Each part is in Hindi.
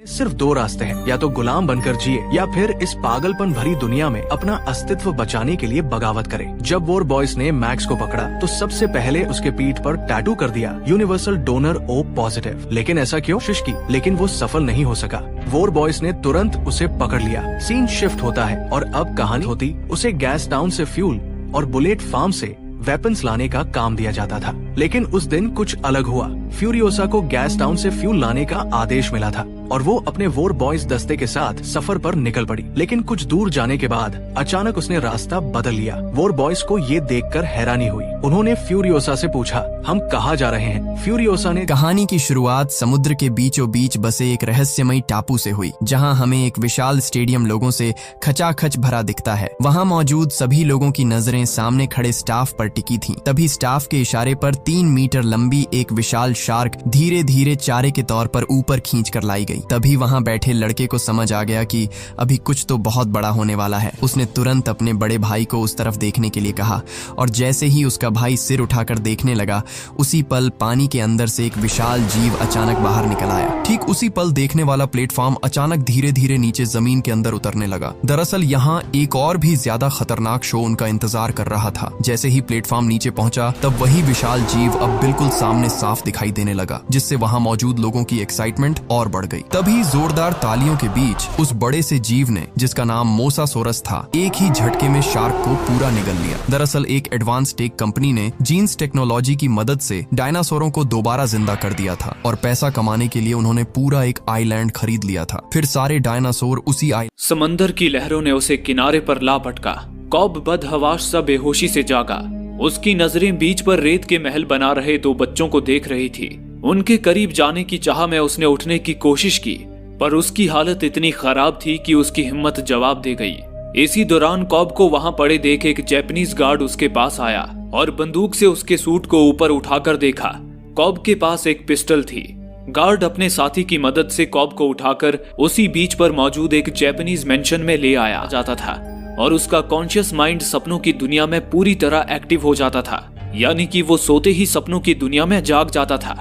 सिर्फ दो रास्ते हैं, या तो गुलाम बनकर जिए या फिर इस पागलपन भरी दुनिया में अपना अस्तित्व बचाने के लिए बगावत करे। जब वॉर बॉयज ने मैक्स को पकड़ा तो सबसे पहले उसके पीठ पर टैटू कर दिया यूनिवर्सल डोनर ओ पॉजिटिव। लेकिन ऐसा क्यों? शुष्की, लेकिन वो सफल नहीं हो सका। वॉर बॉयज ने तुरंत उसे पकड़ लिया। सीन शिफ्ट होता है और अब कहानी होती उसे गैस टाउन से फ्यूल और बुलेट फार्म से वेपन्स लाने का काम दिया जाता था। लेकिन उस दिन कुछ अलग हुआ। फ्यूरियोसा को गैस टाउन से फ्यूल लाने का आदेश मिला था और वो अपने वॉर बॉयज दस्ते के साथ सफर पर निकल पड़ी। लेकिन कुछ दूर जाने के बाद अचानक उसने रास्ता बदल लिया। वॉर बॉयज को ये देखकर हैरानी हुई। उन्होंने फ्यूरियोसा से पूछा, हम कहाँ जा रहे हैं? फ्यूरियोसा ने कहानी की शुरुआत समुद्र के बीचों बीच बसे एक रहस्यमयी टापू से हुई, जहां हमें एक विशाल स्टेडियम लोगों से खचाखच भरा दिखता है। वहां मौजूद सभी लोगों की नजरें सामने खड़े स्टाफ पर टिकी थीं। तभी स्टाफ के इशारे पर 3 मीटर लंबी एक विशाल शार्क धीरे धीरे चारे के तौर पर ऊपर खींच कर लाई गई। तभी वहां बैठे लड़के को समझ आ गया कि अभी कुछ तो बहुत बड़ा होने वाला है। उसने तुरंत अपने बड़े भाई को उस तरफ देखने के लिए कहा और जैसे ही उसका भाई सिर उठाकर देखने लगा, उसी पल पानी के अंदर से एक विशाल जीव अचानक बाहर निकल आया। ठीक उसी पल देखने वाला प्लेटफॉर्म अचानक धीरे धीरे नीचे जमीन के अंदर उतरने लगा। दरअसल यहाँ एक और भी ज्यादा खतरनाक शो उनका इंतजार कर रहा था। जैसे ही प्लेटफॉर्म नीचे पहुंचा तब वही विशाल जीव अब बिल्कुल सामने साफ दिखाई देने लगा, जिससे वहां मौजूद लोगों की एक्साइटमेंट और बढ़ गई। तभी जोरदार तालियों के बीच उस बड़े से जीव ने, जिसका नाम मोसासोरस था, एक ही झटके में शार्क को पूरा निगल लिया। दरअसल एक एडवांस टेक कंपनी ने जीन्स टेक्नोलॉजी की मदद से डायनासोरों को दोबारा जिंदा कर दिया था और पैसा कमाने के लिए उन्होंने पूरा एक आइलैंड खरीद लिया था। फिर सारे डायनासोर उसी समंदर की लहरों ने उसे किनारे पर ला पटका। कॉब बदहवाश सा बेहोशी से जागा। उसकी नजरें बीच पर रेत के महल बना रहे 2 बच्चों को देख रही थी। उनके करीब जाने की चाह में उसने उठने की कोशिश की, पर उसकी हालत इतनी खराब थी कि उसकी हिम्मत जवाब दे गई। इसी दौरान कॉब को वहां पड़े देख एक जैपनीज गार्ड उसके पास आया और बंदूक से उसके सूट को ऊपर उठाकर देखा। कॉब के पास एक पिस्टल थी। गार्ड अपने साथी की मदद से कॉब को उठाकर उसी बीच पर मौजूद एक जैपनीज मेंशन में ले आया जाता था और उसका कॉन्शियस माइंड सपनों की दुनिया में पूरी तरह एक्टिव हो जाता था, यानी कि वो सोते ही सपनों की दुनिया में जाग जाता था।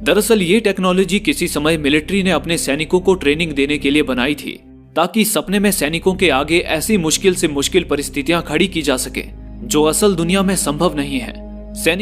दरअसल ये टेक्नोलॉजी किसी समय मिलिट्री ने अपने सैनिकों को ट्रेनिंग देने के लिए बनाई थी, ताकि सपने में सैनिकों के आगे ऐसी मुश्किल से मुश्किल परिस्थितियां खड़ी की जा सके जो असल दुनिया में संभव नहीं है। सैनिक